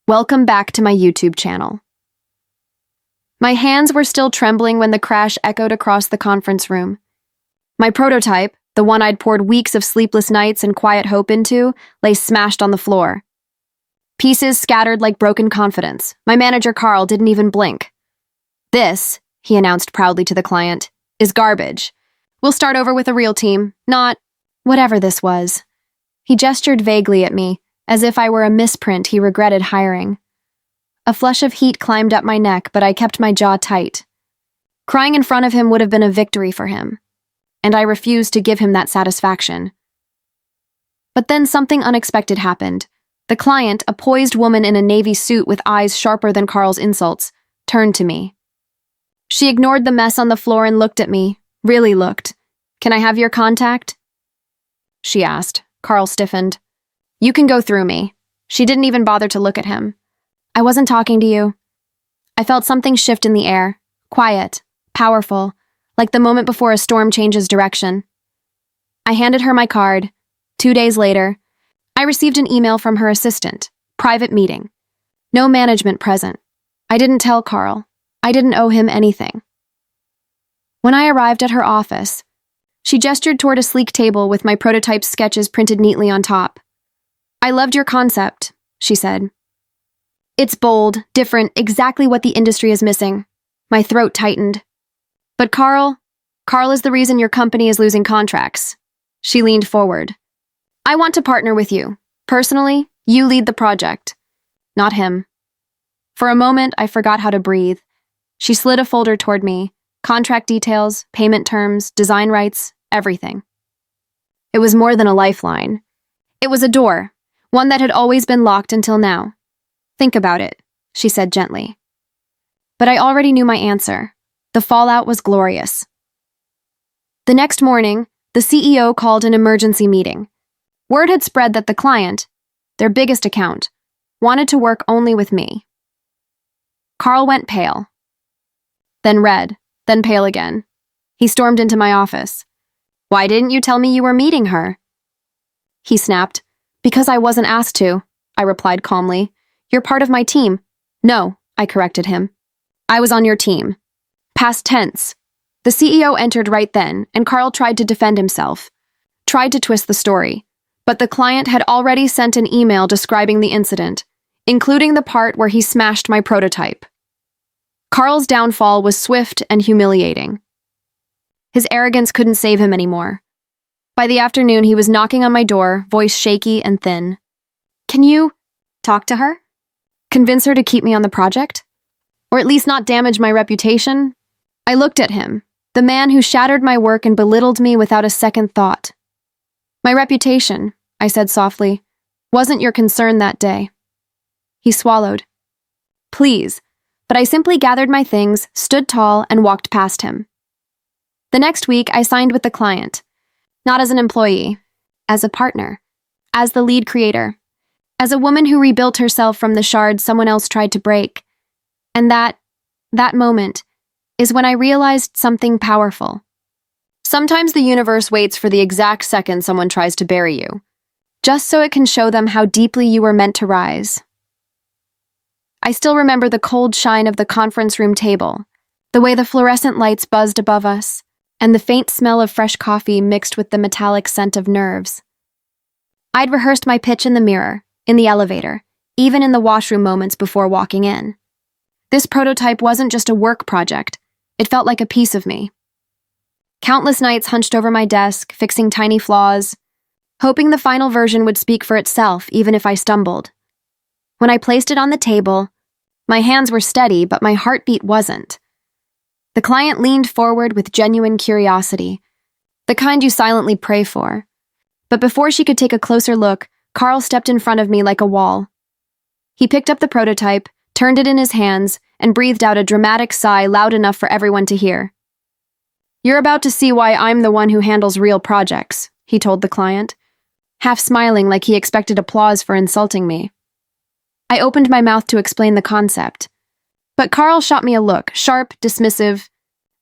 Welcome back to my YouTube channel. My hands were still trembling when the crash echoed across the conference room. My prototype, the one I'd poured weeks of sleepless nights and quiet hope into, lay smashed on the floor. Pieces scattered like broken confidence. My manager, Carl, didn't even blink. "This," he announced proudly to the client, "is garbage. We'll start over with a real team, not whatever this was." He gestured vaguely at me, as if I were a misprint he regretted hiring. A flush of heat climbed up my neck, but I kept my jaw tight. Crying in front of him would have been a victory for him, and I refused to give him that satisfaction. But then something unexpected happened. The client, a poised woman in a navy suit with eyes sharper than Carl's insults, turned to me. She ignored the mess on the floor and looked at me, really looked. "Can I have your contact?" she asked. Carl stiffened. "You can go through me." She didn't even bother to look at him. "I wasn't talking to you." I felt something shift in the air, quiet, powerful, like the moment before a storm changes direction. I handed her my card. 2 days later, I received an email from her assistant. Private meeting. No management present. I didn't tell Carl. I didn't owe him anything. When I arrived at her office, she gestured toward a sleek table with my prototype sketches printed neatly on top. "I loved your concept," she said. "It's bold, different, exactly what the industry is missing." My throat tightened. "But Carl is the reason your company is losing contracts." She leaned forward. "I want to partner with you. Personally, you lead the project, not him." For a moment, I forgot how to breathe. She slid a folder toward me. Contract details, payment terms, design rights, everything. It was more than a lifeline. It was a door, one that had always been locked until now. "Think about it," she said gently. But I already knew my answer. The fallout was glorious. The next morning, the CEO called an emergency meeting. Word had spread that the client, their biggest account, wanted to work only with me. Carl went pale, then red, then pale again. He stormed into my office. "Why didn't you tell me you were meeting her?" He snapped. "Because I wasn't asked to," I replied calmly. "You're part of my team." "No," I corrected him. "I was on your team." Past tense. The CEO entered right then, and Carl tried to defend himself, tried to twist the story. But the client had already sent an email describing the incident, including the part where he smashed my prototype. Carl's downfall was swift and humiliating. His arrogance couldn't save him anymore. By the afternoon, he was knocking on my door, voice shaky and thin. "Can you talk to her? Convince her to keep me on the project? Or at least not damage my reputation?" I looked at him, the man who shattered my work and belittled me without a second thought. "My reputation," I said softly, "wasn't your concern that day." He swallowed. "Please," but I simply gathered my things, stood tall, and walked past him. The next week, I signed with the client. Not as an employee, as a partner, as the lead creator, as a woman who rebuilt herself from the shards someone else tried to break. And that moment is when I realized something powerful. Sometimes the universe waits for the exact second someone tries to bury you, just so it can show them how deeply you were meant to rise. I still remember the cold shine of the conference room table, the way the fluorescent lights buzzed above us, and the faint smell of fresh coffee mixed with the metallic scent of nerves. I'd rehearsed my pitch in the mirror, in the elevator, even in the washroom moments before walking in. This prototype wasn't just a work project, it felt like a piece of me. Countless nights hunched over my desk, fixing tiny flaws, hoping the final version would speak for itself even if I stumbled. When I placed it on the table, my hands were steady, but my heartbeat wasn't. The client leaned forward with genuine curiosity, the kind you silently pray for. But before she could take a closer look, Carl stepped in front of me like a wall. He picked up the prototype, turned it in his hands, and breathed out a dramatic sigh loud enough for everyone to hear. "You're about to see why I'm the one who handles real projects," he told the client, half smiling like he expected applause for insulting me. I opened my mouth to explain the concept, but Carl shot me a look, sharp, dismissive,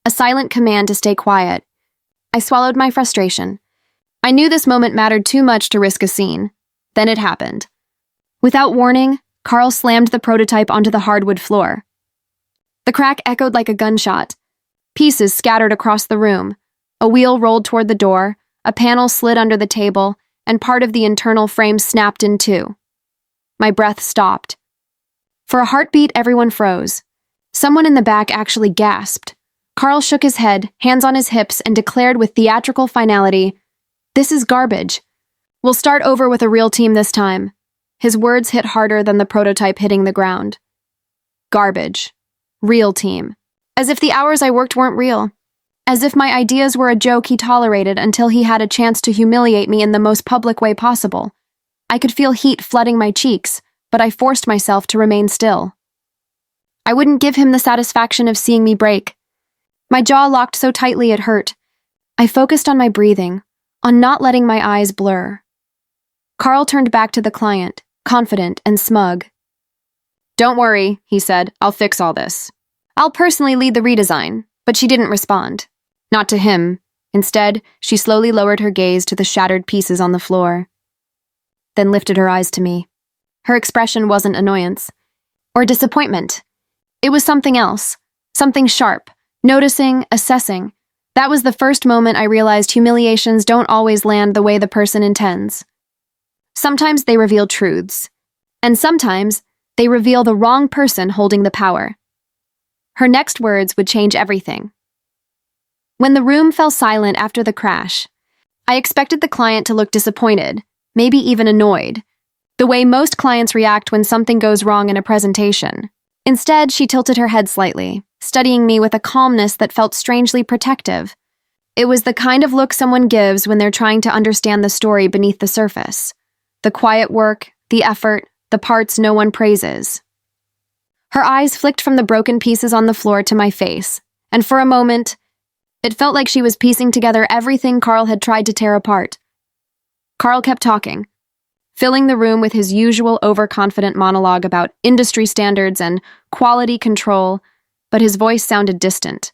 a silent command to stay quiet. I swallowed my frustration. I knew this moment mattered too much to risk a scene. Then it happened. Without warning, Carl slammed the prototype onto the hardwood floor. The crack echoed like a gunshot. Pieces scattered across the room. A wheel rolled toward the door, a panel slid under the table, and part of the internal frame snapped in two. My breath stopped. For a heartbeat, everyone froze. Someone in the back actually gasped. Carl shook his head, hands on his hips, and declared with theatrical finality, "This is garbage. We'll start over with a real team this time." His words hit harder than the prototype hitting the ground. Garbage. Real team. As if the hours I worked weren't real. As if my ideas were a joke he tolerated until he had a chance to humiliate me in the most public way possible. I could feel heat flooding my cheeks, but I forced myself to remain still. I wouldn't give him the satisfaction of seeing me break. My jaw locked so tightly it hurt. I focused on my breathing, on not letting my eyes blur. Carl turned back to the client, confident and smug. "Don't worry," he said, "I'll fix all this. I'll personally lead the redesign," but she didn't respond. Not to him. Instead, she slowly lowered her gaze to the shattered pieces on the floor, then lifted her eyes to me. Her expression wasn't annoyance or disappointment. It was something else, something sharp, noticing, assessing. That was the first moment I realized humiliations don't always land the way the person intends. Sometimes they reveal truths, and sometimes they reveal the wrong person holding the power. Her next words would change everything. When the room fell silent after the crash, I expected the client to look disappointed, maybe even annoyed, the way most clients react when something goes wrong in a presentation. Instead, she tilted her head slightly, studying me with a calmness that felt strangely protective. It was the kind of look someone gives when they're trying to understand the story beneath the surface. The quiet work, the effort, the parts no one praises. Her eyes flicked from the broken pieces on the floor to my face, and for a moment, it felt like she was piecing together everything Carl had tried to tear apart. Carl kept talking, filling the room with his usual overconfident monologue about industry standards and quality control, but his voice sounded distant,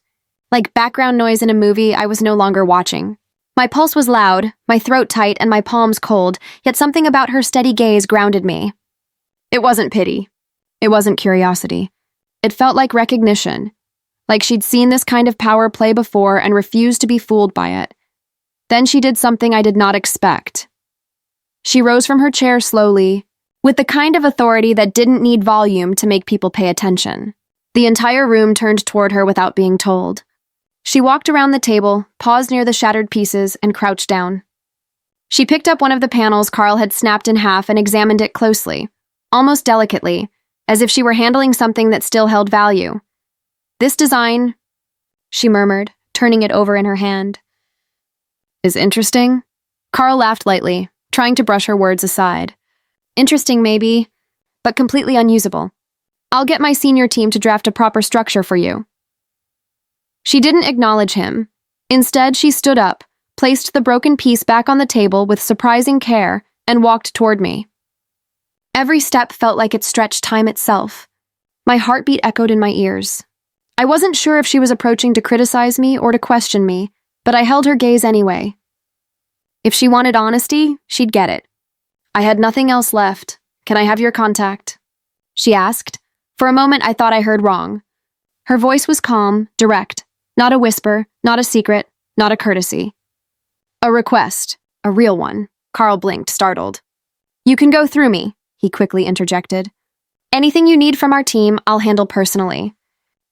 like background noise in a movie I was no longer watching. My pulse was loud, my throat tight, and my palms cold, yet something about her steady gaze grounded me. It wasn't pity. It wasn't curiosity. It felt like recognition, like she'd seen this kind of power play before and refused to be fooled by it. Then she did something I did not expect. She rose from her chair slowly, with the kind of authority that didn't need volume to make people pay attention. The entire room turned toward her without being told. She walked around the table, paused near the shattered pieces, and crouched down. She picked up one of the panels Carl had snapped in half and examined it closely, almost delicately, as if she were handling something that still held value. "This design," she murmured, turning it over in her hand, "is interesting." Carl laughed lightly, trying to brush her words aside. "Interesting, maybe, but completely unusable. I'll get my senior team to draft a proper structure for you." She didn't acknowledge him. Instead, she stood up, placed the broken piece back on the table with surprising care, and walked toward me. Every step felt like it stretched time itself. My heartbeat echoed in my ears. I wasn't sure if she was approaching to criticize me or to question me, but I held her gaze anyway. If she wanted honesty, she'd get it. I had nothing else left. "Can I have your contact?" she asked. For a moment, I thought I heard wrong. Her voice was calm, direct, not a whisper, not a secret, not a courtesy. "A request, a real one." Carl blinked, startled. "You can go through me," he quickly interjected. "Anything you need from our team, I'll handle personally."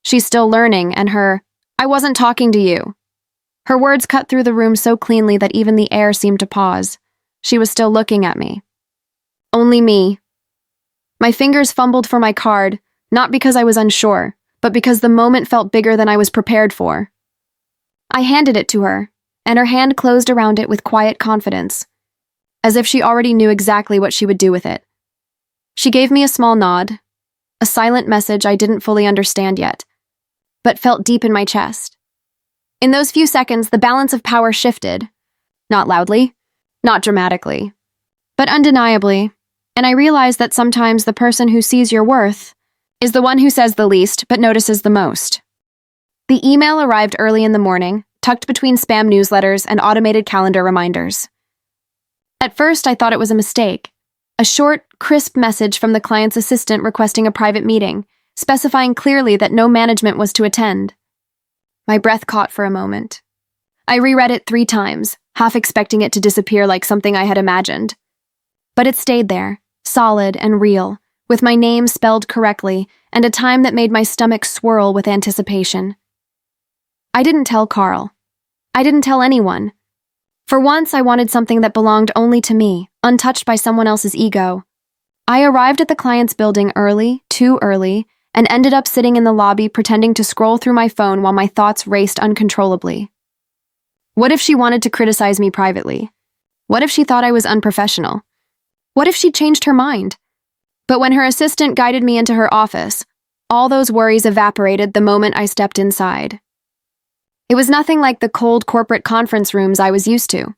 She's still learning, and "I wasn't talking to you." Her words cut through the room so cleanly that even the air seemed to pause. She was still looking at me. "Only me." My fingers fumbled for my card, not because I was unsure, but because the moment felt bigger than I was prepared for. I handed it to her, and her hand closed around it with quiet confidence, as if she already knew exactly what she would do with it. She gave me a small nod, a silent message I didn't fully understand yet, but felt deep in my chest. In those few seconds, the balance of power shifted. Not loudly, not dramatically, but undeniably, and I realized that sometimes the person who sees your worth is the one who says the least but notices the most. The email arrived early in the morning, tucked between spam newsletters and automated calendar reminders. At first, I thought it was a mistake, A short, crisp message from the client's assistant requesting a private meeting, specifying clearly that no management was to attend. My breath caught for a moment. I reread it 3 times, half expecting it to disappear like something I had imagined. But it stayed there, solid and real, with my name spelled correctly and a time that made my stomach swirl with anticipation. I didn't tell Carl. I didn't tell anyone. For once, I wanted something that belonged only to me, untouched by someone else's ego. I arrived at the client's building early, too early, and ended up sitting in the lobby pretending to scroll through my phone while my thoughts raced uncontrollably. What if she wanted to criticize me privately? What if she thought I was unprofessional? What if she changed her mind? But when her assistant guided me into her office, all those worries evaporated the moment I stepped inside. It was nothing like the cold corporate conference rooms I was used to.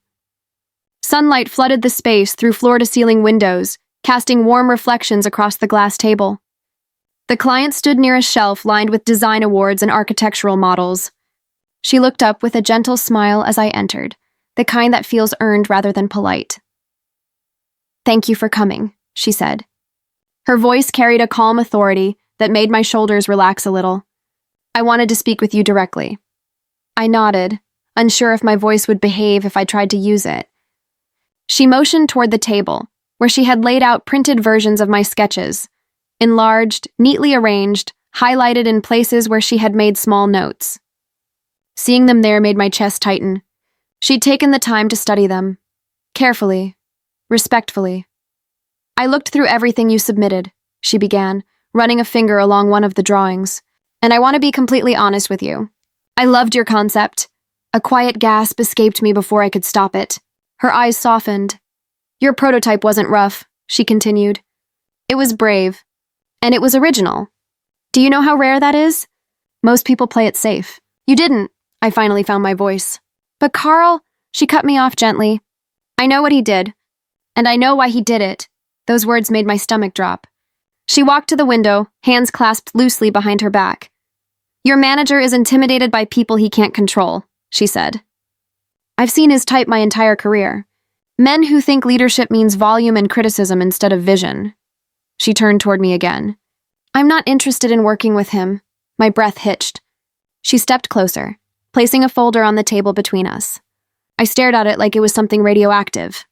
Sunlight flooded the space through floor-to-ceiling windows, casting warm reflections across the glass table. The client stood near a shelf lined with design awards and architectural models. She looked up with a gentle smile as I entered, the kind that feels earned rather than polite. "Thank you for coming," she said. Her voice carried a calm authority that made my shoulders relax a little. "I wanted to speak with you directly." I nodded, unsure if my voice would behave if I tried to use it. She motioned toward the table, where she had laid out printed versions of my sketches, enlarged, neatly arranged, highlighted in places where she had made small notes. Seeing them there made my chest tighten. She'd taken the time to study them. Carefully, respectfully. "I looked through everything you submitted," she began, running a finger along one of the drawings. "And I want to be completely honest with you. I loved your concept." A quiet gasp escaped me before I could stop it. Her eyes softened. "Your prototype wasn't rough," she continued. "It was brave. And it was original. Do you know how rare that is? Most people play it safe. You didn't." I finally found my voice. "But Carl," she cut me off gently. "I know what he did. And I know why he did it." Those words made my stomach drop. She walked to the window, hands clasped loosely behind her back. "Your manager is intimidated by people he can't control," she said. "I've seen his type my entire career. Men who think leadership means volume and criticism instead of vision." She turned toward me again. "I'm not interested in working with him." My breath hitched. She stepped closer, placing a folder on the table between us. I stared at it like it was something radioactive.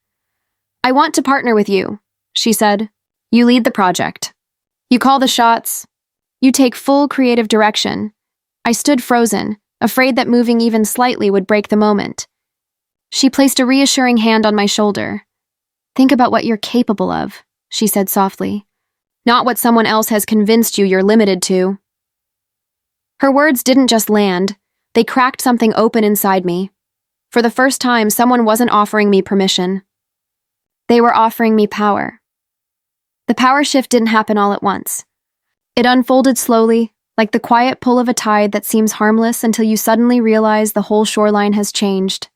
"I want to partner with you," she said. "You lead the project. You call the shots. You take full creative direction." I stood frozen, afraid that moving even slightly would break the moment. She placed a reassuring hand on my shoulder. "Think about what you're capable of," she said softly. "Not what someone else has convinced you you're limited to." Her words didn't just land, they cracked something open inside me. For the first time, someone wasn't offering me permission. They were offering me power. The power shift didn't happen all at once. It unfolded slowly, like the quiet pull of a tide that seems harmless until you suddenly realize the whole shoreline has changed.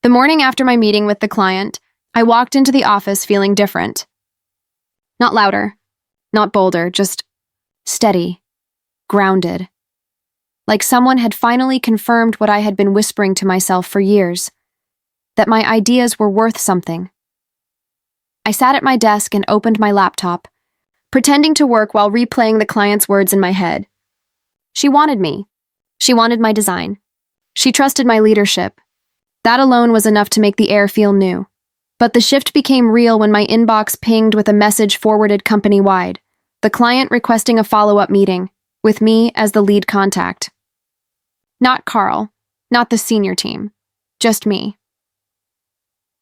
The morning after my meeting with the client, I walked into the office feeling different. Not louder, not bolder, just steady, grounded. Like someone had finally confirmed what I had been whispering to myself for years, that my ideas were worth something. I sat at my desk and opened my laptop, pretending to work while replaying the client's words in my head. She wanted me. She wanted my design. She trusted my leadership. That alone was enough to make the air feel new. But the shift became real when my inbox pinged with a message forwarded company-wide, the client requesting a follow-up meeting, with me as the lead contact. Not Carl, not the senior team, just me.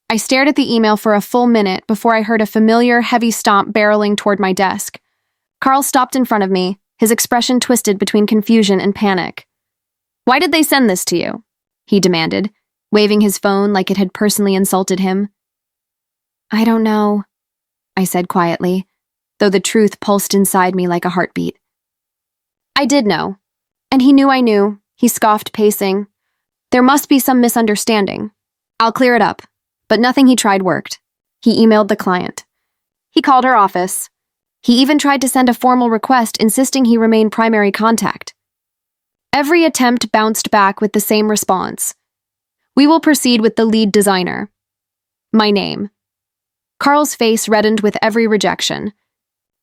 I stared at the email for a full minute before I heard a familiar, heavy stomp barreling toward my desk. Carl stopped in front of me, his expression twisted between confusion and panic. "Why did they send this to you?" he demanded, waving his phone like it had personally insulted him. "I don't know," I said quietly, though the truth pulsed inside me like a heartbeat. I did know, and he knew I knew. He scoffed, pacing. "There must be some misunderstanding. I'll clear it up." But nothing he tried worked. He emailed the client. He called her office. He even tried to send a formal request insisting he remain primary contact. Every attempt bounced back with the same response. "We will proceed with the lead designer." My name. Carl's face reddened with every rejection.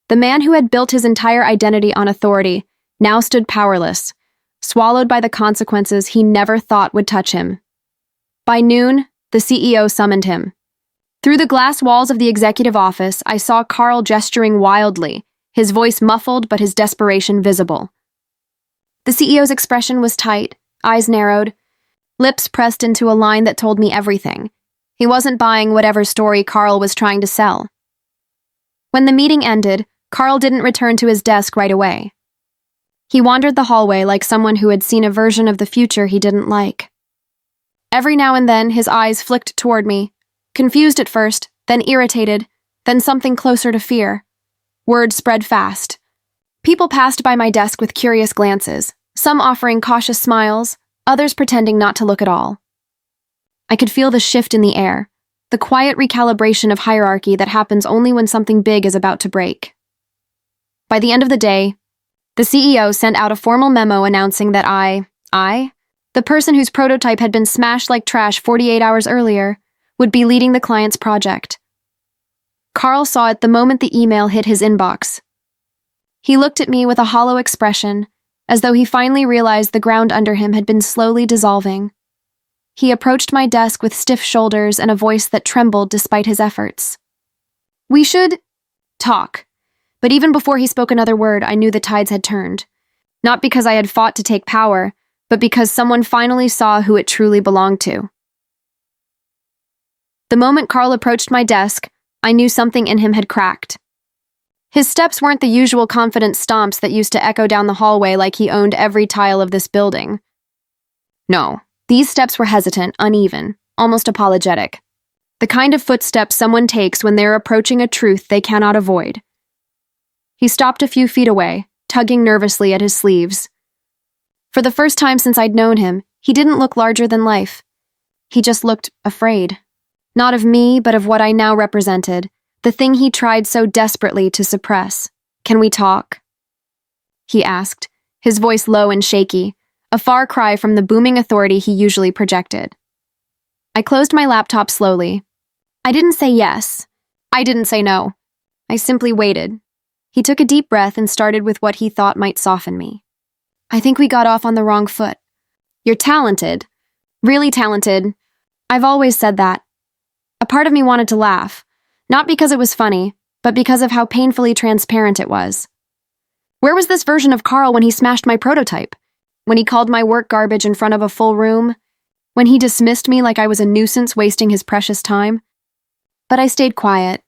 The man who had built his entire identity on authority now stood powerless, swallowed by the consequences he never thought would touch him. By noon, the CEO summoned him. Through the glass walls of the executive office, I saw Carl gesturing wildly, his voice muffled but his desperation visible. The CEO's expression was tight, eyes narrowed, lips pressed into a line that told me everything. He wasn't buying whatever story Carl was trying to sell. When the meeting ended, Carl didn't return to his desk right away. He wandered the hallway like someone who had seen a version of the future he didn't like. Every now and then, his eyes flicked toward me, confused at first, then irritated, then something closer to fear. Word spread fast. People passed by my desk with curious glances, some offering cautious smiles, others pretending not to look at all. I could feel the shift in the air, the quiet recalibration of hierarchy that happens only when something big is about to break. By the end of the day, the CEO sent out a formal memo announcing that the person whose prototype had been smashed like trash 48 hours earlier, would be leading the client's project. Carl saw it the moment the email hit his inbox. He looked at me with a hollow expression, as though he finally realized the ground under him had been slowly dissolving. He approached my desk with stiff shoulders and a voice that trembled despite his efforts. "We should talk." But even before he spoke another word, I knew the tides had turned. Not because I had fought to take power, but because someone finally saw who it truly belonged to. The moment Carl approached my desk, I knew something in him had cracked. His steps weren't the usual confident stomps that used to echo down the hallway like he owned every tile of this building. No. These steps were hesitant, uneven, almost apologetic. The kind of footsteps someone takes when they're approaching a truth they cannot avoid. He stopped a few feet away, tugging nervously at his sleeves. For the first time since I'd known him, he didn't look larger than life. He just looked afraid. Not of me, but of what I now represented, the thing he tried so desperately to suppress. "Can we talk?" he asked, his voice low and shaky, a far cry from the booming authority he usually projected. I closed my laptop slowly. I didn't say yes. I didn't say no. I simply waited. He took a deep breath and started with what he thought might soften me. "I think we got off on the wrong foot. You're talented. Really talented. I've always said that." A part of me wanted to laugh, not because it was funny, but because of how painfully transparent it was. Where was this version of Carl when he smashed my prototype? When he called my work garbage in front of a full room? When he dismissed me like I was a nuisance wasting his precious time? But I stayed quiet.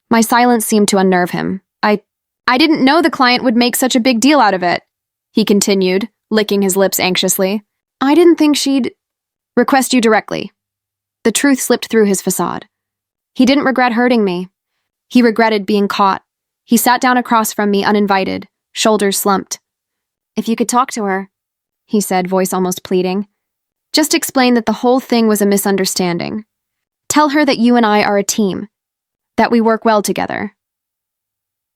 My silence seemed to unnerve him. I didn't know the client would make such a big deal out of it," he continued, licking his lips anxiously. "I didn't think she'd request you directly." The truth slipped through his facade. He didn't regret hurting me. He regretted being caught. He sat down across from me uninvited, shoulders slumped. "If you could talk to her," he said, voice almost pleading. "Just explain that the whole thing was a misunderstanding. Tell her that you and I are a team, that we work well together."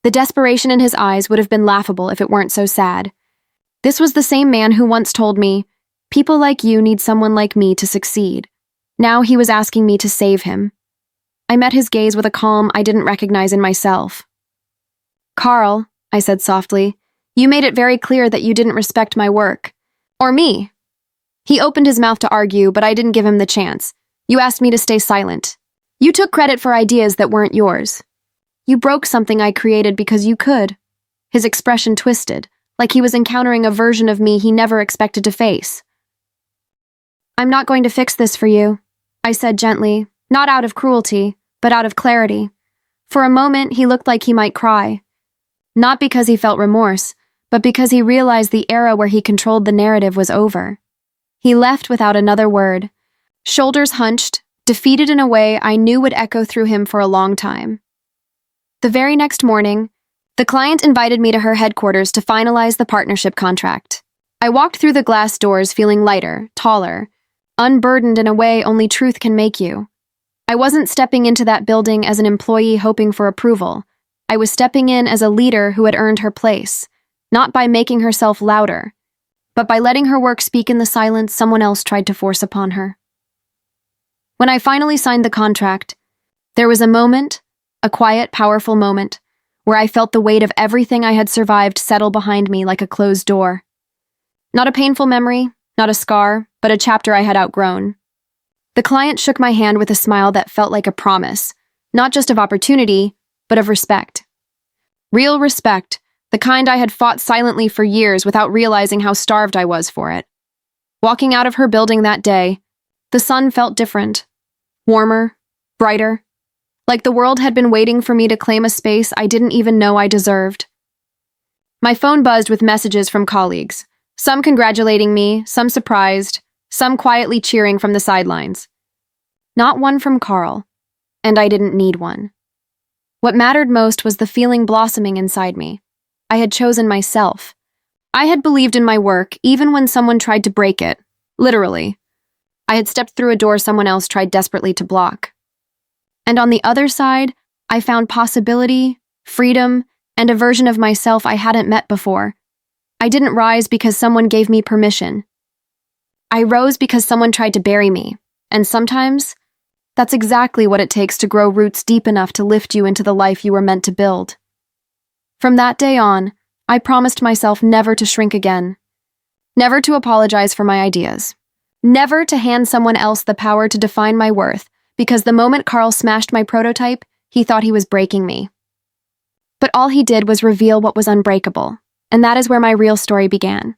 The desperation in his eyes would have been laughable if it weren't so sad. This was the same man who once told me, "People like you need someone like me to succeed." Now he was asking me to save him. I met his gaze with a calm I didn't recognize in myself. "Carl," I said softly, "you made it very clear that you didn't respect my work. Or me." He opened his mouth to argue, but I didn't give him the chance. "You asked me to stay silent. You took credit for ideas that weren't yours. You broke something I created because you could." His expression twisted, like he was encountering a version of me he never expected to face. "I'm not going to fix this for you," I said gently, not out of cruelty, but out of clarity. For a moment, he looked like he might cry. Not because he felt remorse, but because he realized the era where he controlled the narrative was over. He left without another word, shoulders hunched, defeated in a way I knew would echo through him for a long time. The very next morning, the client invited me to her headquarters to finalize the partnership contract. I walked through the glass doors feeling lighter, taller, unburdened in a way only truth can make you. I wasn't stepping into that building as an employee hoping for approval. I was stepping in as a leader who had earned her place, not by making herself louder, but by letting her work speak in the silence someone else tried to force upon her. When I finally signed the contract, there was a moment, A quiet, powerful moment where I felt the weight of everything I had survived settle behind me like a closed door. Not a painful memory, not a scar, but a chapter I had outgrown. The client shook my hand with a smile that felt like a promise, not just of opportunity, but of respect. Real respect, the kind I had fought silently for years without realizing how starved I was for it. Walking out of her building that day, the sun felt different, warmer, brighter, like the world had been waiting for me to claim a space I didn't even know I deserved. My phone buzzed with messages from colleagues, some congratulating me, some surprised, some quietly cheering from the sidelines. Not one from Carl, and I didn't need one. What mattered most was the feeling blossoming inside me. I had chosen myself. I had believed in my work even when someone tried to break it, literally. I had stepped through a door someone else tried desperately to block. And on the other side, I found possibility, freedom, and a version of myself I hadn't met before. I didn't rise because someone gave me permission. I rose because someone tried to bury me, and sometimes, that's exactly what it takes to grow roots deep enough to lift you into the life you were meant to build. From that day on, I promised myself never to shrink again, never to apologize for my ideas, never to hand someone else the power to define my worth, because the moment Carl smashed my prototype, he thought he was breaking me. But all he did was reveal what was unbreakable, and that is where my real story began.